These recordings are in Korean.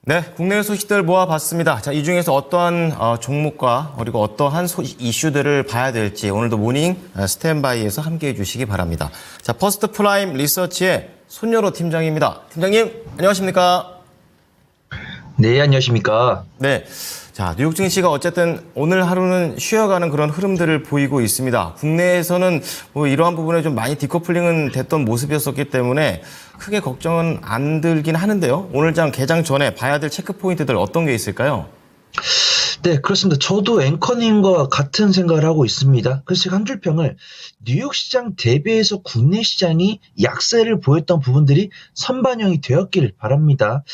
네, 국내 소식들 모아봤습니다. 자, 이 중에서 어떠한 종목과 그리고 어떠한 이슈들을 봐야 될지 오늘도 모닝 스탠바이에서 함께해 주시기 바랍니다. 자, 퍼스트 프라임 리서치의 손여로 팀장입니다. 팀장님, 안녕하십니까? 네, 안녕하십니까? 네. 자, 뉴욕 증시가 어쨌든 오늘 하루는 쉬어가는 그런 흐름들을 보이고 있습니다. 국내에서는 뭐 이러한 부분에 좀 많이 디커플링은 됐던 모습이었었기 때문에 크게 걱정은 안 들긴 하는데요. 오늘 개장 전에 봐야 될 체크 포인트들 어떤 게 있을까요? 네, 그렇습니다. 저도 앵커님과 같은 생각을 하고 있습니다. 그래서 제가 한 줄 평을 뉴욕 시장 대비해서 국내 시장이 약세를 보였던 부분들이 선반영이 되었길 바랍니다.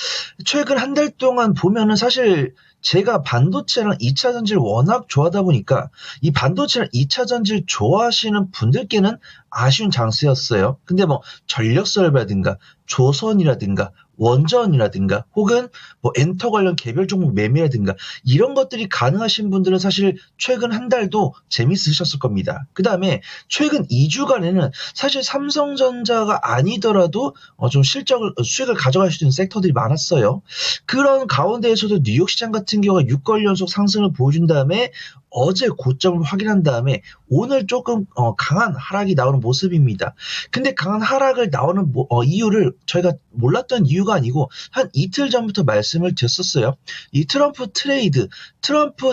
최근 한 달 동안 보면은 사실 제가 반도체랑 2차 전지를 워낙 좋아하다 보니까 이 반도체랑 2차 전지를 좋아하시는 분들께는 아쉬운 장세였어요. 근데 뭐 전력설비라든가 조선이라든가 원전이라든가 혹은 뭐 엔터 관련 개별 종목 매매라든가 이런 것들이 가능하신 분들은 사실 최근 한 달도 재밌으셨을 겁니다. 그 다음에 최근 2주간에는 사실 삼성전자가 아니더라도 좀 수익을 가져갈 수 있는 섹터들이 많았어요. 그런 가운데에서도 뉴욕 시장 같은 경우가 6개월 연속 상승을 보여준 다음에 어제 고점을 확인한 다음에 오늘 조금 강한 하락이 나오는 모습입니다. 근데 강한 하락을 나오는 이유를 저희가 몰랐던 이유가 아니고 한 이틀 전부터 말씀을 드렸었어요. 이 트럼프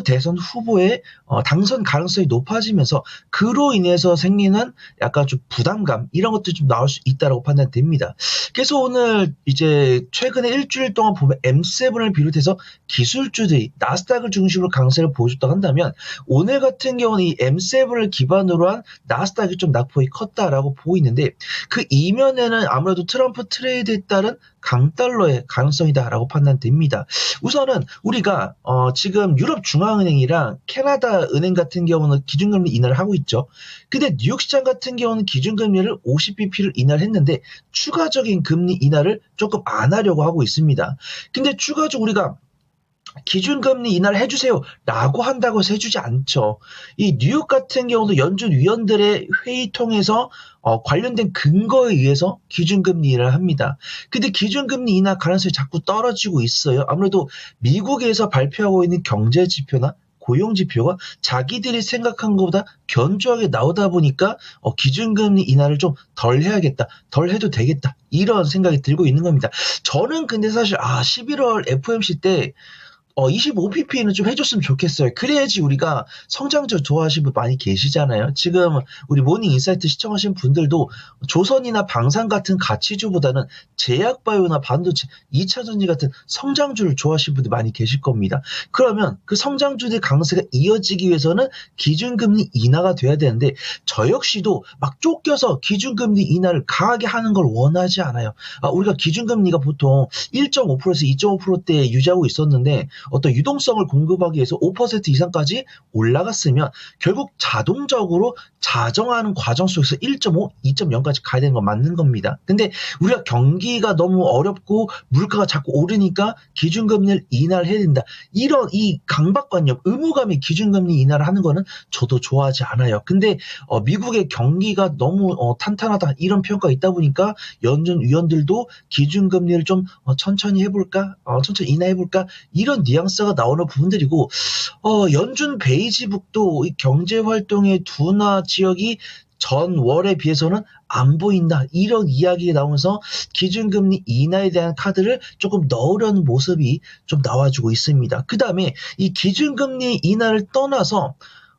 대선 후보의 당선 가능성이 높아지면서 그로 인해서 생기는 약간 좀 부담감 이런 것도 좀 나올 수 있다고 판단됩니다. 그래서 오늘 이제 최근에 일주일 동안 보면 M7을 비롯해서 기술주들이 나스닥을 중심으로 강세를 보여줬다고 한다면 오늘 같은 경우는 이 M7을 기반으로 한 나스닥이 좀 낙폭이 컸다라고 보이는데 그 이면에는 아무래도 트럼프 트레이드에 따른 강달러의 가능성이다라고 판단됩니다. 우선은 우리가 지금 유럽 중앙은행이랑 캐나다 은행 같은 경우는 기준금리 인하를 하고 있죠. 근데 뉴욕 시장 같은 경우는 기준금리를 50bp를 인하를 했는데 추가적인 금리 인하를 조금 안 하려고 하고 있습니다. 근데 추가적으로 우리가 기준금리 인하를 해주세요 라고 한다고 해서 해주지 않죠. 이 뉴욕 같은 경우도 연준 위원들의 회의 통해서 관련된 근거에 의해서 기준금리 인하를 합니다. 근데 기준금리 인하 가능성이 자꾸 떨어지고 있어요. 아무래도 미국에서 발표하고 있는 경제지표나 고용지표가 자기들이 생각한 것보다 견조하게 나오다 보니까 기준금리 인하를 좀 덜 해야겠다, 덜 해도 되겠다 이런 생각이 들고 있는 겁니다. 저는 근데 사실 11월 FOMC 때 25pp는 좀 해줬으면 좋겠어요. 그래야지 우리가 성장주 좋아하시는 분 많이 계시잖아요. 지금 우리 모닝 인사이트 시청하시는 분들도 조선이나 방산 같은 가치주보다는 제약바이오나 반도체, 2차 전지 같은 성장주를 좋아하시는 분들 많이 계실 겁니다. 그러면 그 성장주들의 강세가 이어지기 위해서는 기준금리 인하가 돼야 되는데 저 역시도 막 쫓겨서 기준금리 인하를 강하게 하는 걸 원하지 않아요. 우리가 기준금리가 보통 1.5%에서 2.5%대에 유지하고 있었는데 어떤 유동성을 공급하기 위해서 5% 이상까지 올라갔으면 결국 자동적으로 자정하는 과정 속에서 1.5, 2.0까지 가야 되는 건 맞는 겁니다. 근데 우리가 경기가 너무 어렵고 물가가 자꾸 오르니까 기준금리를 인하를 해야 된다. 이런 이 강박관념, 의무감이 기준금리 인하를 하는 거는 저도 좋아하지 않아요. 근데 미국의 경기가 너무 탄탄하다 이런 평가가 있다 보니까 연준 위원들도 기준금리를 좀 천천히 해볼까? 천천히 인하해볼까? 이런 뉘앙스가 나오는 부분들이고 연준 베이지북도 이 경제활동의 둔화 지역이 전월에 비해서는 안 보인다 이런 이야기가 나오면서 기준금리 인하에 대한 카드를 조금 넣으려는 모습이 좀 나와주고 있습니다. 그 다음에 이 기준금리 인하를 떠나서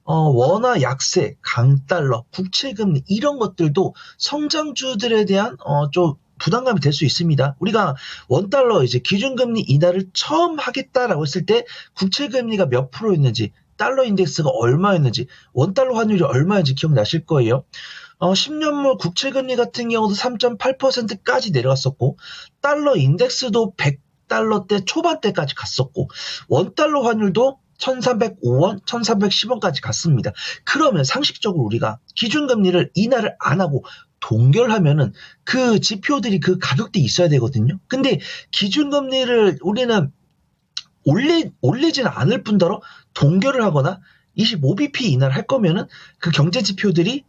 원화 약세, 강달러, 국채금리 이런 것들도 성장주들에 대한 좀 부담감이 될 수 있습니다. 우리가 원달러 이제 기준금리 인하를 처음 하겠다라고 했을 때 국채금리가 몇 프로였는지 달러 인덱스가 얼마였는지 원달러 환율이 얼마였는지 기억나실 거예요. 10년물 국채금리 같은 경우도 3.8%까지 내려갔었고 달러 인덱스도 100달러대 초반대까지 갔었고 원달러 환율도 1305원, 1310원까지 갔습니다. 그러면 상식적으로 우리가 기준금리를 인하를 안 하고 동결하면은 그 지표들이 그 가격대 있어야 되거든요. 근데 기준금리를 우리는 올리지는 않을 뿐더러 동결을 하거나 25bp 인하를 할 거면은 그 경제 지표들이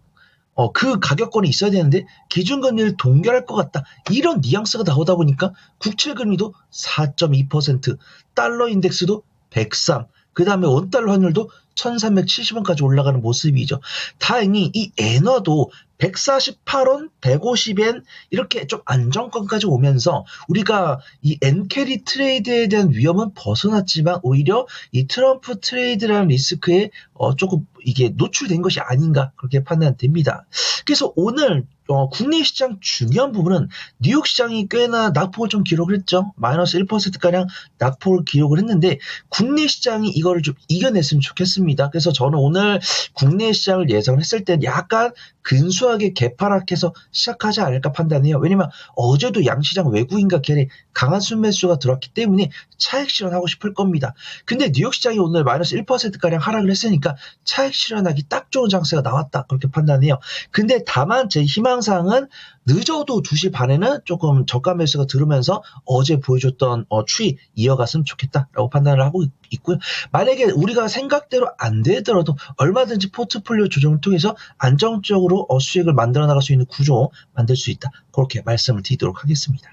그 가격권이 있어야 되는데 기준금리를 동결할 것 같다. 이런 뉘앙스가 나오다 보니까 국채금리도 4.2%, 달러 인덱스도 103, 그 다음에 원달러 환율도 1370원까지 올라가는 모습이죠. 다행히 이 엔화도 148원, 150엔 이렇게 좀 안정권까지 오면서 우리가 이 엔캐리 트레이드에 대한 위험은 벗어났지만 오히려 이 트럼프 트레이드라는 리스크에 조금 이게 노출된 것이 아닌가 그렇게 판단됩니다. 그래서 오늘 국내 시장 중요한 부분은 뉴욕 시장이 꽤나 낙폭을 좀 기록을 했죠. 마이너스 1%가량 낙폭을 기록을 했는데 국내 시장이 이거를 좀 이겨냈으면 좋겠습니다. 그래서 저는 오늘 국내 시장을 예상을 했을 때 약간 근소하게 개파락해서 시작하지 않을까 판단해요. 왜냐면 어제도 양시장 외국인과 계리 강한 순매수가 들어왔기 때문에 차익 실현하고 싶을 겁니다. 근데 뉴욕 시장이 오늘 마이너스 1%가량 하락을 했으니까 차익 실현하기 딱 좋은 장세가 나왔다 그렇게 판단해요. 근데 다만 제 희망사항은 늦어도 2시 반에는 조금 저가 매수가 들으면서 어제 보여줬던 추이 이어갔으면 좋겠다라고 판단을 하고 있고요. 만약에 우리가 생각대로 안 되더라도 얼마든지 포트폴리오 조정을 통해서 안정적으로 수익을 만들어 나갈 수 있는 구조 만들 수 있다. 그렇게 말씀을 드리도록 하겠습니다.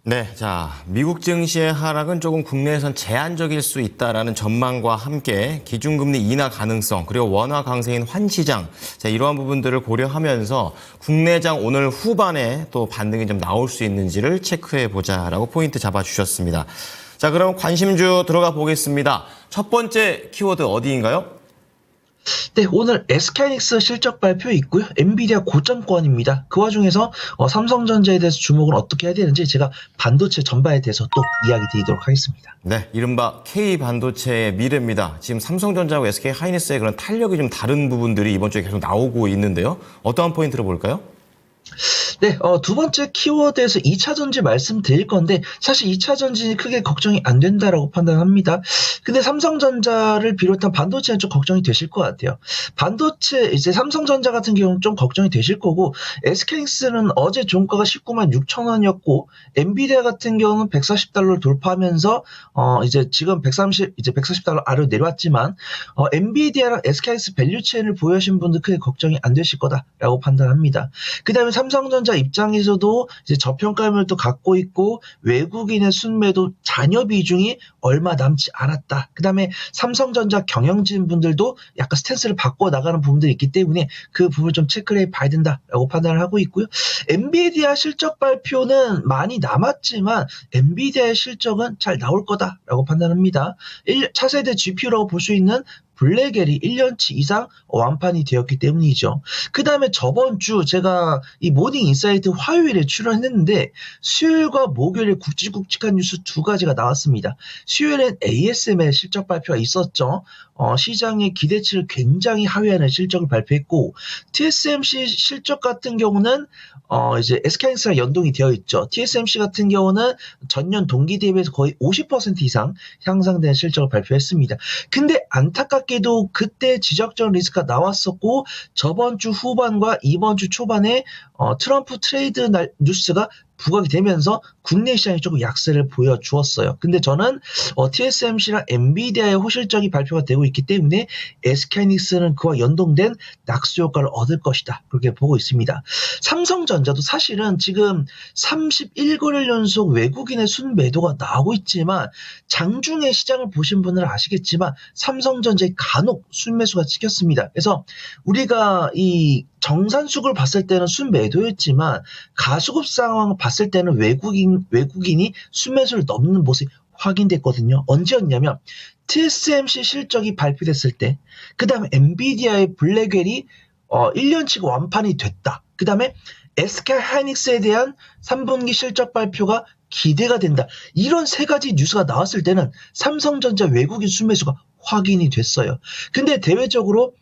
네, 자, 미국 증시의 하락은 조금 국내에선 제한적일 수 있다라는 전망과 함께 기준금리 인하 가능성 그리고 원화 강세인 환시장, 자, 이러한 부분들을 고려하면서 국내장 오늘 후반에 또 반등이 좀 나올 수 있는지를 체크해 보자라고 포인트 잡아주셨습니다. 자, 그럼 관심주 들어가 보겠습니다. 첫 번째 키워드 어디인가요? 네, 오늘 SK하이닉스 실적 발표 있고요. 엔비디아 고점권입니다. 그 와중에서 삼성전자에 대해서 주목을 어떻게 해야 되는지 제가 반도체 전반에 대해서 또 이야기 드리도록 하겠습니다. 네, 이른바 K반도체의 미래입니다. 지금 삼성전자와 SK하이닉스의 그런 탄력이 좀 다른 부분들이 이번 주에 계속 나오고 있는데요. 어떠한 포인트를 볼까요? 네, 두 번째 키워드에서 2차 전지 말씀드릴 건데 사실 2차 전지는 크게 걱정이 안 된다라고 판단합니다. 근데 삼성전자를 비롯한 반도체는 좀 걱정이 되실 것 같아요. 반도체 이제 삼성전자 같은 경우는 좀 걱정이 되실 거고 SK하이닉스는 어제 종가가 19만 6천 원이었고 엔비디아 같은 경우는 140달러를 돌파하면서 이제 지금 140달러 아래로 내려왔지만 엔비디아랑 SK하이닉스 밸류체인을 보유하신 분들 크게 걱정이 안 되실 거다라고 판단합니다. 그다음에 삼성전자 입장에서도 이제 저평가율을 또 갖고 있고 외국인의 순매도 잔여 비중이 얼마 남지 않았다. 그다음에 삼성전자 경영진 분들도 약간 스탠스를 바꿔 나가는 부분들이 있기 때문에 그 부분을 좀 체크를 해봐야 된다라고 판단을 하고 있고요. 엔비디아 실적 발표는 많이 남았지만 엔비디아의 실적은 잘 나올 거다라고 판단합니다. 차세대 GPU라고 볼 수 있는 블랙엘이 1년치 이상 완판이 되었기 때문이죠. 그 다음에 저번 주 제가 이 모닝 인사이트 화요일에 출연했는데 수요일과 목요일에 굵직굵직한 뉴스 두 가지가 나왔습니다. 수요일엔 ASML 실적 발표가 있었죠. 시장의 기대치를 굉장히 하회하는 실적을 발표했고 TSMC 실적 같은 경우는 이제 SK하이닉스랑 연동이 되어 있죠. TSMC 같은 경우는 전년 동기 대비해서 거의 50% 이상 향상된 실적을 발표했습니다. 근데 안타깝게도 그때 지적적 리스크가 나왔었고 저번 주 후반과 이번 주 초반에 트럼프 트레이드 뉴스가 부각이 되면서 국내 시장이 조금 약세를 보여주었어요. 근데 저는 TSMC랑 엔비디아의 호실적인 발표가 되고 있기 때문에 SK하이닉스는 그와 연동된 낙수 효과를 얻을 것이다. 그렇게 보고 있습니다. 삼성전자도 사실은 지금 31거래일 연속 외국인의 순매도가 나오고 있지만 장중에 시장을 보신 분들은 아시겠지만 삼성전자의 간혹 순매수가 찍혔습니다. 그래서 우리가 이 정산수급을 봤을 때는 순매도였지만 가수급 상황을 봤을 때는 외국인이 순매수를 넘는 모습이 확인됐거든요. 언제였냐면 TSMC 실적이 발표됐을 때, 그 다음에 엔비디아의 블랙웰이 1년치가 완판이 됐다. 그 다음에 SK하이닉스에 대한 3분기 실적 발표가 기대가 된다. 이런 세 가지 뉴스가 나왔을 때는 삼성전자 외국인 순매수가 확인이 됐어요. 근데 대외적으로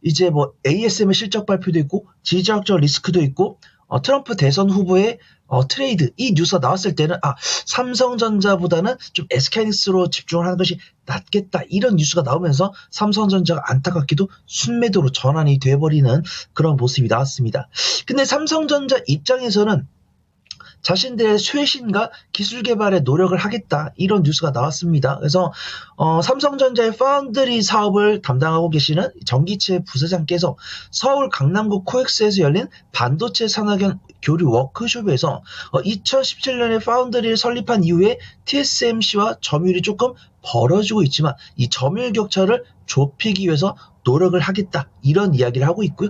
이제 뭐 ASM의 실적 발표도 있고 지정학적 리스크도 있고 트럼프 대선 후보의 트레이드 이 뉴스가 나왔을 때는 삼성전자보다는 좀 SK하이닉스로 집중을 하는 것이 낫겠다 이런 뉴스가 나오면서 삼성전자가 안타깝게도 순매도로 전환이 돼버리는 그런 모습이 나왔습니다. 근데 삼성전자 입장에서는 자신들의 쇄신과 기술 개발에 노력을 하겠다 이런 뉴스가 나왔습니다. 그래서 삼성전자의 파운드리 사업을 담당하고 계시는 전기체 부사장께서 서울 강남구 코엑스에서 열린 반도체 산학연 교류 워크숍에서 2017년에 파운드리를 설립한 이후에 TSMC와 점유율이 조금 벌어지고 있지만 이 점유율 격차를 좁히기 위해서 노력을 하겠다 이런 이야기를 하고 있고요.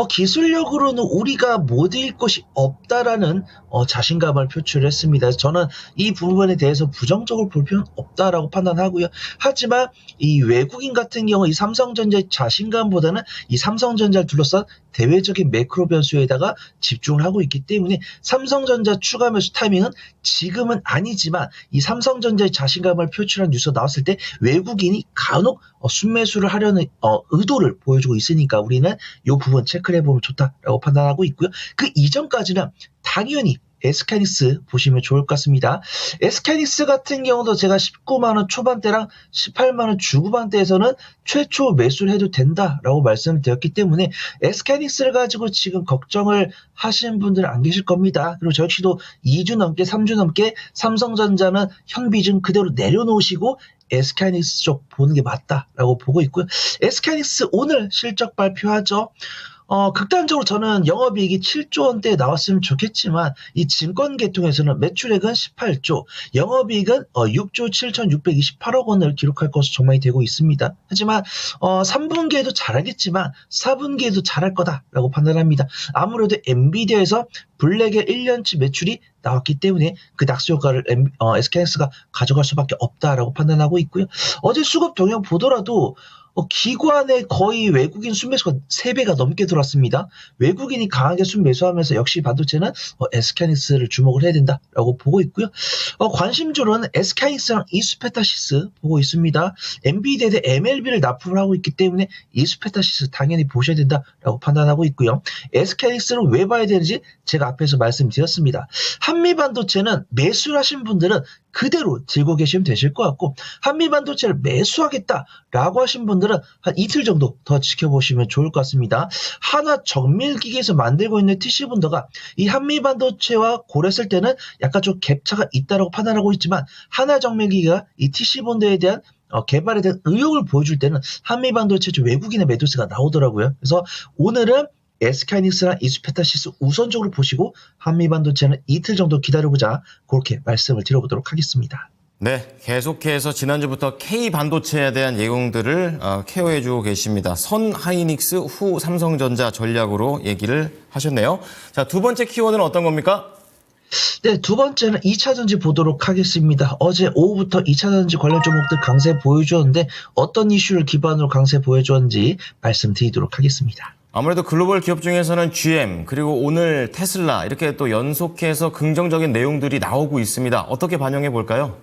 기술력으로는 우리가 못 이길 것이 없다라는 자신감을 표출했습니다. 그래서 저는 이 부분에 대해서 부정적으로 볼 필요는 없다라고 판단하고요. 하지만 이 외국인 같은 경우 이 삼성전자의 자신감보다는 이 삼성전자를 둘러싼 대외적인 매크로 변수에다가 집중을 하고 있기 때문에 삼성전자 추가 매수 타이밍은 지금은 아니지만 이 삼성전자의 자신감을 표출한 뉴스가 나왔을 때 외국인이 간혹 순매수를 하려는 의도를 보여주고 있으니까 우리는 이 부분 체크를 해보면 좋다라고 판단하고 있고요. 그 이전까지는 당연히 SK하이닉스 보시면 좋을 것 같습니다. SK하이닉스 같은 경우도 제가 19만원 초반대랑 18만원 중후반대에서는 최초 매수를 해도 된다라고 말씀을 드렸기 때문에 SK하이닉스를 가지고 지금 걱정을 하시는 분들은 안 계실 겁니다. 그리고 저 역시도 2주 넘게 3주 넘게 삼성전자는 현비중 그대로 내려놓으시고 SK하이닉스 쪽 보는 게 맞다라고 보고 있고요. SK하이닉스 오늘 실적 발표하죠. 극단적으로 저는 영업이익이 7조 원대에 나왔으면 좋겠지만 이 증권 계통에서는 매출액은 18조, 영업이익은 6조 7,628억 원을 기록할 것으로 전망이 되고 있습니다. 하지만 3분기에도 잘하겠지만 4분기에도 잘할 거다라고 판단합니다. 아무래도 엔비디아에서 블랙의 1년치 매출이 나왔기 때문에 그 낙수 효과를 SK하이닉스가 가져갈 수밖에 없다라고 판단하고 있고요. 어제 수급 동향 보더라도 기관에 거의 외국인 순매수가 3배가 넘게 들어왔습니다. 외국인이 강하게 순매수하면서 역시 반도체는 SK하이닉스를 주목을 해야 된다라고 보고 있고요. 관심주로는 SK하이닉스랑 이수페타시스 보고 있습니다. 엔비디아에 MLB를 납품을 하고 있기 때문에 이수페타시스 당연히 보셔야 된다라고 판단하고 있고요. SK하이닉스를 왜 봐야 되는지 제가 앞에서 말씀드렸습니다. 한미반도체는 매수를 하신 분들은 그대로 들고 계시면 되실 것 같고 한미반도체를 매수하겠다라고 하신 분들은 한 이틀 정도 더 지켜보시면 좋을 것 같습니다. 하나 정밀기계에서 만들고 있는 TC본더가 이 한미반도체와 고려했을 때는 약간 좀 갭차가 있다고 판단하고 있지만 하나 정밀기계가 이 TC본더에 대한 개발에 대한 의욕을 보여줄 때는 한미반도체 외국인의 매도세가 나오더라고요. 그래서 오늘은 SK하이닉스랑 이수페타시스 우선적으로 보시고 한미반도체는 이틀 정도 기다려보자 그렇게 말씀을 드려보도록 하겠습니다. 네, 계속해서 지난주부터 K반도체에 대한 예공들을 케어해주고 계십니다. 선하이닉스 후 삼성전자 전략으로 얘기를 하셨네요. 자, 두 번째 키워드는 어떤 겁니까? 네, 두 번째는 2차전지 보도록 하겠습니다. 어제 오후부터 2차전지 관련 종목들 강세 보여주었는데 어떤 이슈를 기반으로 강세 보여주었는지 말씀드리도록 하겠습니다. 아무래도 글로벌 기업 중에서는 GM 그리고 오늘 테슬라 이렇게 또 연속해서 긍정적인 내용들이 나오고 있습니다. 어떻게 반영해 볼까요?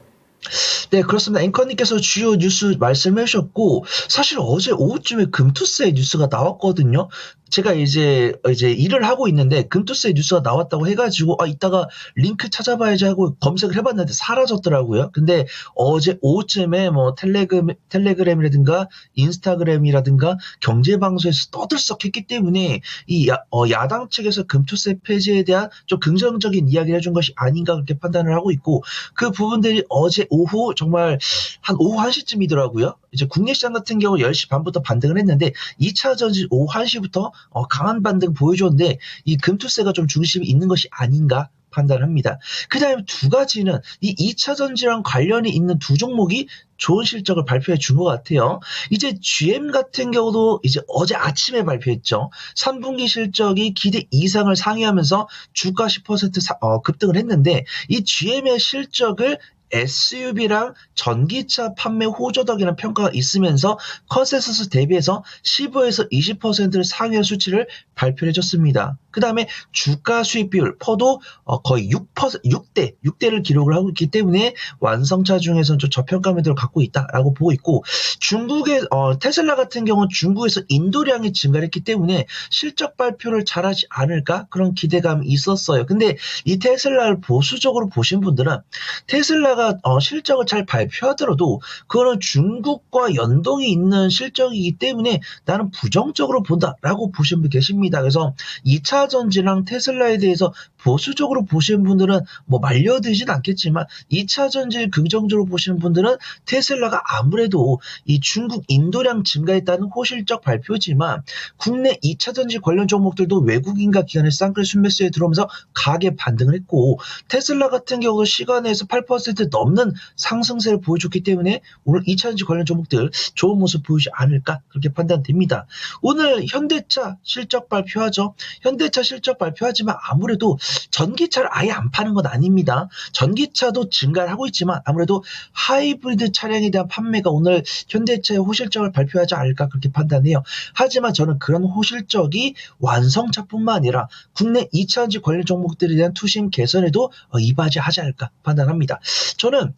네, 그렇습니다. 앵커님께서 주요 뉴스 말씀해 주셨고 사실 어제 오후쯤에 금투스의 뉴스가 나왔거든요. 제가 이제 일을 하고 있는데 금투스의 뉴스가 나왔다고 해가지고 이따가 링크 찾아봐야지 하고 검색을 해봤는데 사라졌더라고요. 근데 어제 오후쯤에 뭐 텔레그램이라든가 인스타그램이라든가 경제방송에서 떠들썩했기 때문에 이 야당 측에서 금투스 폐지에 대한 좀 긍정적인 이야기를 해준 것이 아닌가 그렇게 판단을 하고 있고 그 부분들이 어제 오후 정말 한 오후 1시쯤이더라고요. 이제 국내 시장 같은 경우 10시 반부터 반등을 했는데 2차 전지 오후 1시부터 강한 반등 보여줬는데 이 금투세가 좀 중심이 있는 것이 아닌가 판단합니다. 그 다음에 두 가지는 이 2차 전지랑 관련이 있는 두 종목이 좋은 실적을 발표해 준 것 같아요. 이제 GM 같은 경우도 이제 어제 아침에 발표했죠. 3분기 실적이 기대 이상을 상회하면서 주가 10% 급등을 했는데 이 GM의 실적을 SUV랑 전기차 판매 호조덕이라는 평가가 있으면서 컨센서스 대비해서 15에서 20%를 상회할 수치를 발표해 줬습니다. 그 다음에 주가 수익 비율 퍼도 거의 6대를 기록을 하고 있기 때문에 완성차 중에서는 좀 저평가 매도를 갖고 있다라고 보고 있고 중국의 테슬라 같은 경우는 중국에서 인도량이 증가했기 때문에 실적 발표를 잘하지 않을까 그런 기대감이 있었어요. 근데 이 테슬라를 보수적으로 보신 분들은 테슬라가 실적을 잘 발표하더라도 그거는 중국과 연동이 있는 실적이기 때문에 나는 부정적으로 본다라고 보신 분 계십니다. 그래서 2차 전지랑 테슬라에 대해서 보수적으로 보시는 분들은 뭐 말려들진 않겠지만 2차 전지를 긍정적으로 보시는 분들은 테슬라가 아무래도 이 중국 인도량 증가에 따른 호실적 발표지만 국내 2차 전지 관련 종목들도 외국인과 기관의 쌍끌 순매수에 들어오면서 강하게 반등을 했고 테슬라 같은 경우도 시간에서 8% 넘는 상승세를 보여줬기 때문에 오늘 2차 전지 관련 종목들 좋은 모습 보이지 않을까 그렇게 판단됩니다. 오늘 현대차 실적 발표하죠. 현대차 실적 발표하지만 아무래도 전기차를 아예 안 파는 건 아닙니다. 전기차도 증가를 하고 있지만 아무래도 하이브리드 차량에 대한 판매가 오늘 현대차의 호실적을 발표하지 않을까 그렇게 판단해요. 하지만 저는 그런 호실적이 완성차뿐만 아니라 국내 2차 전지 관련 종목들에 대한 투심 개선에도 이바지하지 않을까 판단합니다. 저는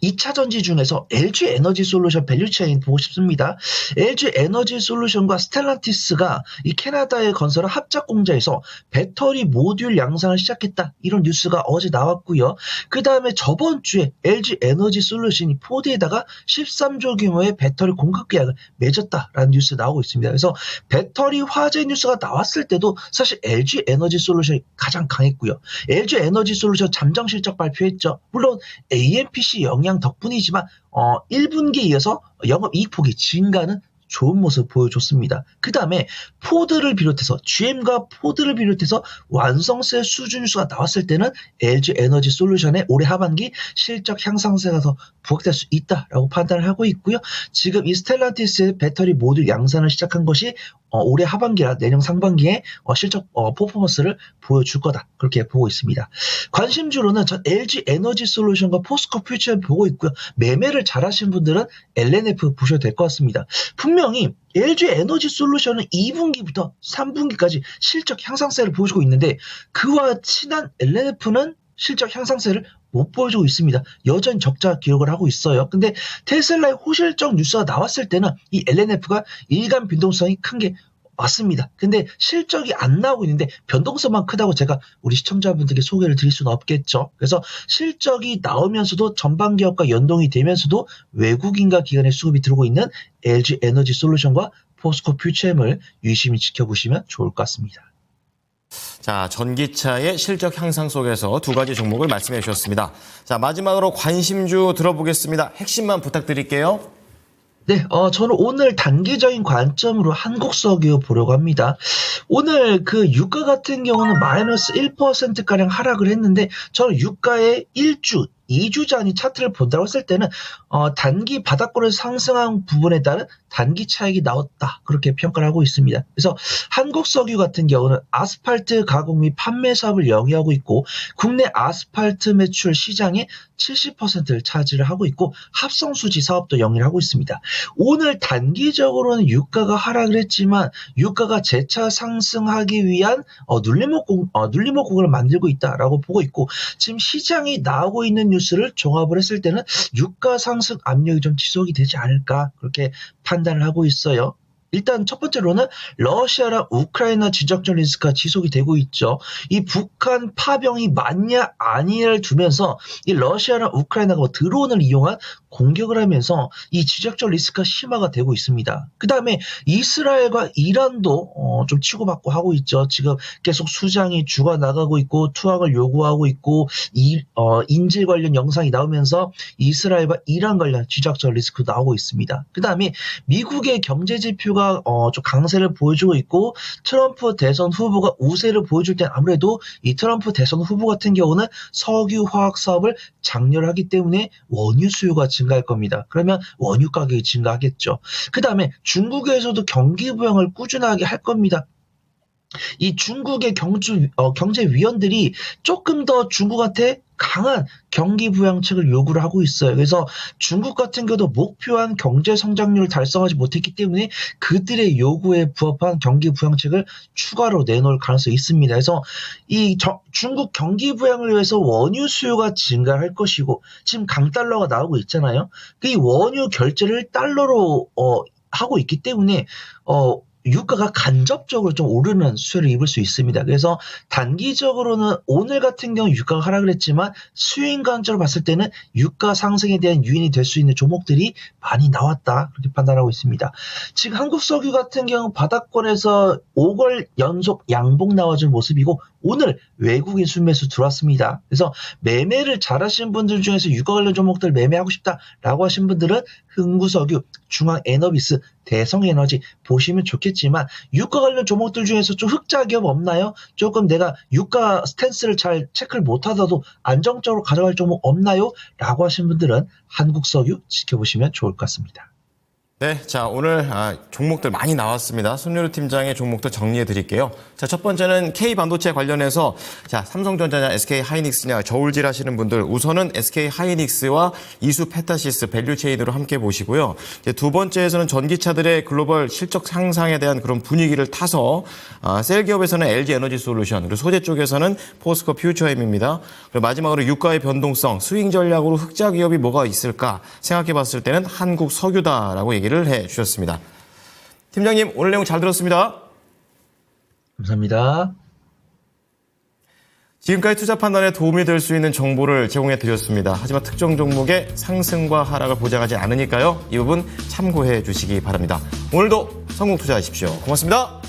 2차 전지 중에서 LG 에너지 솔루션 밸류체인 보고 싶습니다. LG 에너지 솔루션과 스텔란티스가 이 캐나다에 건설한 합작 공장에서 배터리 모듈 양산을 시작했다. 이런 뉴스가 어제 나왔고요. 그 다음에 저번 주에 LG 에너지 솔루션이 포드에다가 13조 규모의 배터리 공급 계약을 맺었다라는 뉴스 나오고 있습니다. 그래서 배터리 화재 뉴스가 나왔을 때도 사실 LG 에너지 솔루션이 가장 강했고요. LG 에너지 솔루션 잠정 실적 발표했죠. 물론 AMPC 영향 덕분이지만 1분기에 이어서 영업이익폭이 증가하는 좋은 모습 보여줬습니다. 그 다음에 포드를 비롯해서 GM과 포드를 비롯해서 완성세 수준 뉴스가 나왔을 때는 LG 에너지 솔루션의 올해 하반기 실적 향상세가 더 부각될 수 있다라고 판단을 하고 있고요. 지금 이 스텔란티스의 배터리 모듈 양산을 시작한 것이 올해 하반기나 내년 상반기에 실적 퍼포먼스를 보여줄 거다. 그렇게 보고 있습니다. 관심주로는 전 LG 에너지 솔루션과 포스코 퓨처를 보고 있고요. 매매를 잘하시는 분들은 LNF 보셔도 될 것 같습니다. 분명히 LG 에너지 솔루션은 2분기부터 3분기까지 실적 향상세를 보여주고 있는데 그와 친한 LNF는 실적 향상세를 못 보여주고 있습니다. 여전히 적자 기록을 하고 있어요. 근데 테슬라의 호실적 뉴스가 나왔을 때는 이 LNF가 일간 변동성이 큰 게 맞습니다. 근데 실적이 안 나오고 있는데 변동성만 크다고 제가 우리 시청자분들께 소개를 드릴 수는 없겠죠. 그래서 실적이 나오면서도 전반 기업과 연동이 되면서도 외국인과 기관의 수급이 들어오고 있는 LG 에너지 솔루션과 포스코 퓨처엠을 유심히 지켜보시면 좋을 것 같습니다. 자, 전기차의 실적 향상 속에서 두 가지 종목을 말씀해 주셨습니다. 자, 마지막으로 관심주 들어보겠습니다. 핵심만 부탁드릴게요. 네, 저는 오늘 단기적인 관점으로 한국석유 보려고 합니다. 오늘 그 유가 같은 경우는 마이너스 1%가량 하락을 했는데 저는 유가의 1주, 2주 전이 차트를 본다고 했을 때는 단기 바닥권에서 상승한 부분에 따른 단기 차익이 나왔다. 그렇게 평가를 하고 있습니다. 그래서 한국석유 같은 경우는 아스팔트 가공 및 판매 사업을 영위하고 있고 국내 아스팔트 매출 시장의 70%를 차지를 하고 있고 합성수지 사업도 영위를 하고 있습니다. 오늘 단기적으로는 유가가 하락을 했지만 유가가 재차 상승하기 위한 눌림목곡을 만들고 있다라고 보고 있고 지금 시장이 나오고 있는 뉴스를 종합을 했을 때는 유가 상승 압력이 좀 지속이 되지 않을까 그렇게 판단을 하고 있어요. 일단 첫 번째로는 러시아랑 우크라이나 지정적 리스크가 지속이 되고 있죠. 이 북한 파병이 맞냐 아니냐를 두면서 이 러시아랑 우크라이나가 드론을 이용한 공격을 하면서 이 지정적 리스크가 심화가 되고 있습니다. 그 다음에 이스라엘과 이란도 좀 치고받고 하고 있죠. 지금 계속 수장이 죽어나가고 있고 투항을 요구하고 있고 인질 관련 영상이 나오면서 이스라엘과 이란 관련 지정적 리스크 나오고 있습니다. 그 다음에 미국의 경제 지표가 좀 강세를 보여주고 있고 트럼프 대선 후보가 우세를 보여줄 땐 아무래도 이 트럼프 대선 후보 같은 경우는 석유 화학 사업을 장려하기 때문에 원유 수요가 증가할 겁니다. 그러면 원유 가격이 증가하겠죠. 그 다음에 중국에서도 경기 부양을 꾸준하게 할 겁니다. 이 중국의 경제위원들이 조금 더 중국한테 강한 경기 부양책을 요구를 하고 있어요. 그래서 중국 같은 경우도 목표한 경제 성장률을 달성하지 못했기 때문에 그들의 요구에 부합한 경기 부양책을 추가로 내놓을 가능성이 있습니다. 그래서 이 중국 경기 부양을 위해서 원유 수요가 증가할 것이고 지금 강달러가 나오고 있잖아요. 그 이 원유 결제를 달러로 하고 있기 때문에 유가가 간접적으로 좀 오르는 수혜를 입을 수 있습니다. 그래서 단기적으로는 오늘 같은 경우 유가가 하락을 했지만 수익 관점으로 봤을 때는 유가 상승에 대한 유인이 될 수 있는 종목들이 많이 나왔다. 그렇게 판단하고 있습니다. 지금 한국석유 같은 경우 바닥권에서 5개월 연속 양봉 나와준 모습이고 오늘 외국인 순매수 들어왔습니다. 그래서 매매를 잘하신 분들 중에서 유가 관련 종목들 매매하고 싶다라고 하신 분들은 흥구석유, 중앙에너비스, 대성에너지 보시면 좋겠지만 유가 관련 종목들 중에서 좀 흑자 기업 없나요? 조금 내가 유가 스탠스를 잘 체크를 못하더라도 안정적으로 가져갈 종목 없나요? 라고 하신 분들은 한국석유 지켜보시면 좋을 것 같습니다. 네, 자 오늘 종목들 많이 나왔습니다. 손유루 팀장의 종목들 정리해 드릴게요. 자, 첫 번째는 K 반도체 관련해서 자 삼성전자냐 SK 하이닉스냐 저울질 하시는 분들 우선은 SK 하이닉스와 이수 페타시스 밸류체인으로 함께 보시고요. 이제 두 번째에서는 전기차들의 글로벌 실적 향상에 대한 그런 분위기를 타서 셀 기업에서는 LG 에너지 솔루션 그리고 소재 쪽에서는 포스코 퓨처엠입니다. 그리고 마지막으로 유가의 변동성 스윙 전략으로 흑자 기업이 뭐가 있을까 생각해 봤을 때는 한국 석유다라고 얘기를 해 주셨습니다. 팀장님 오늘 내용 잘 들었습니다. 감사합니다. 지금까지 투자 판단에 도움이 될 수 있는 정보를 제공해 드렸습니다. 하지만 특정 종목의 상승과 하락을 보장하지 않으니까요. 이 부분 참고해 주시기 바랍니다. 오늘도 성공 투자하십시오. 고맙습니다.